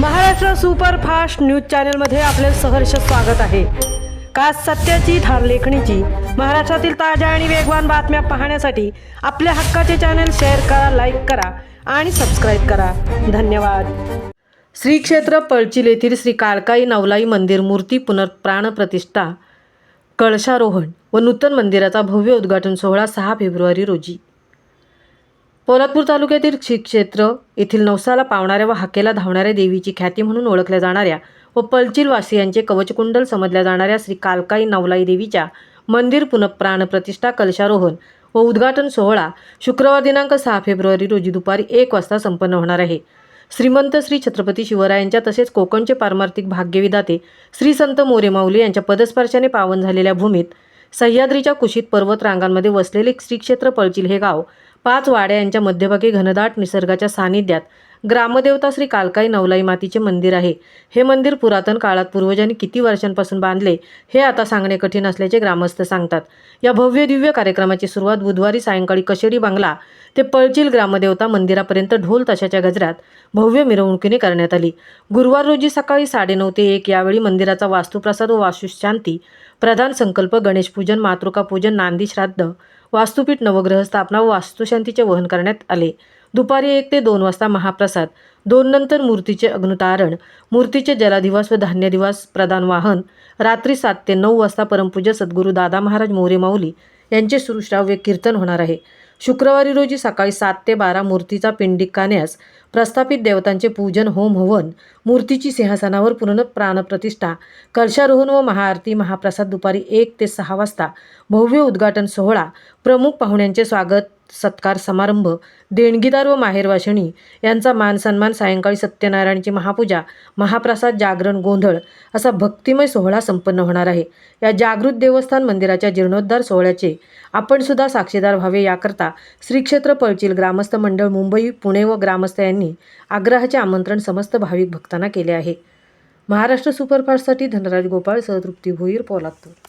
Maharashtra superfast news चॅनलमध्ये आपले सहर्ष स्वागत आहे। खास सत्याची थार लेखणीची महाराष्ट्रातील ताज्या आणि वेगवान बातम्या पाहण्यासाठी आपल्या हक्काचे चॅनल शेअर करा, लाईक करा आणि सबस्क्राईब करा। धन्यवाद। श्री क्षेत्र पळचिल येथील श्री काळकाई नवलाई मंदिर मूर्ती पुनर्प्राण प्रतिष्ठा कळशारोहण व नूतन मंदिराचा भव्य उद्घाटन सोहळा 6 फेब्रुवारी रोजी पोलादपूर तालुक्यातील श्री क्षेत्र येथील नवसाला पावणाऱ्या व हाकेला धावणाऱ्या देवीची ख्याती म्हणून ओळखल्या जाणाऱ्या व पळचिल वासियांचे कवचकुंडल समजल्या जाणाऱ्या श्री काळकाई नवलाई देवीच्या मंदिर पुनःप्राण प्रतिष्ठा कलशारोहण व उद्घाटन सोहळा शुक्रवार दिनांक 6 फेब्रुवारी रोजी दुपारी 1 वाजता संपन्न होणार आहे। श्रीमंत श्री छत्रपती शिवरायांच्या तसेच कोकणचे पारमार्थिक भाग्यविधाते श्री संत मोरे माऊली यांच्या पदस्पर्शाने पावन झालेल्या भूमीत सह्याद्रीच्या कुशीत पर्वत रांगांमध्ये वसलेले श्री क्षेत्र पळचिल हे गाव 5 वाड्या यांच्या मध्यभागी घनदाट निसर्गाच्या सानिध्यात ग्रामदेवता श्री काळकाई नवलाई मातीचे मंदिर आहे। हे मंदिर पुरातन काळात पूर्वजांनी किती वर्षांपासून बांधले हे आता सांगणे कठीण असल्याचे ग्रामस्थ सांगतात। या भव्य दिव्य कार्यक्रमाची सुरुवात बुधवारी सायंकाळी कशेडी बंगला ते पळचिल ग्रामदेवता मंदिरापर्यंत ढोल ताशाच्या गजरात भव्य मिरवणुकीने करण्यात आली। गुरुवार रोजी सकाळी 9:30 ते 1 यावेळी मंदिराचा वास्तुप्रसाद व वास्तुशांती प्रधान संकल्प, गणेशपूजन, मातृका पूजन, नांदी श्राद्ध, वास्तुपीठ, नवग्रह स्थापना व वास्तुशांतीचे वहन करण्यात आले। दुपारी 1 ते 2 वाजता महाप्रसाद, 2 नंतर मूर्तीचे अग्नुतारण, मूर्तीचे जलाधिवास व धान्यदिवास प्रदान वाहन, रात्री 7 ते 9 वाजता परमपूज्य सद्गुरू दादा महाराज मोरे माऊली यांचे सुश्राव्य कीर्तन होणार आहे। शुक्रवारी रोजी सकाळी 7 ते 12 मूर्तीचा पिंडिक कान्यास, प्रस्थापित देवतांचे पूजन, होम हवन, मूर्तीची सिंहासनावर पुनःप्राण प्रतिष्ठा, कलशारोहण व महाआरती, महाप्रसाद दुपारी 1 ते 6 वाजता भव्य उद्घाटन सोहळा, प्रमुख पाहुण्यांचे स्वागत सत्कार समारंभ, देणगीदार व माहेरवाशिणी यांचा मान सन्मान, सायंकाळी सत्यनारायणाची महापूजा, महाप्रसाद, जागरण, गोंधळ असा भक्तिमय सोहळा संपन्न होणार आहे। या जागृत देवस्थान मंदिराच्या जीर्णोद्धार सोहळ्याचे आपण सुद्धा साक्षीदार व्हावे याकरता श्री क्षेत्र पळचिल ग्रामस्थ मंडळ मुंबई, पुणे व ग्रामस्थ यांनी आग्रहाचे आमंत्रण समस्त भाविक भक्तांना केले आहे। महाराष्ट्र सुपरफास्टसाठी धनराज गोपाळ, तृप्ती भोईर, पोलादपूर।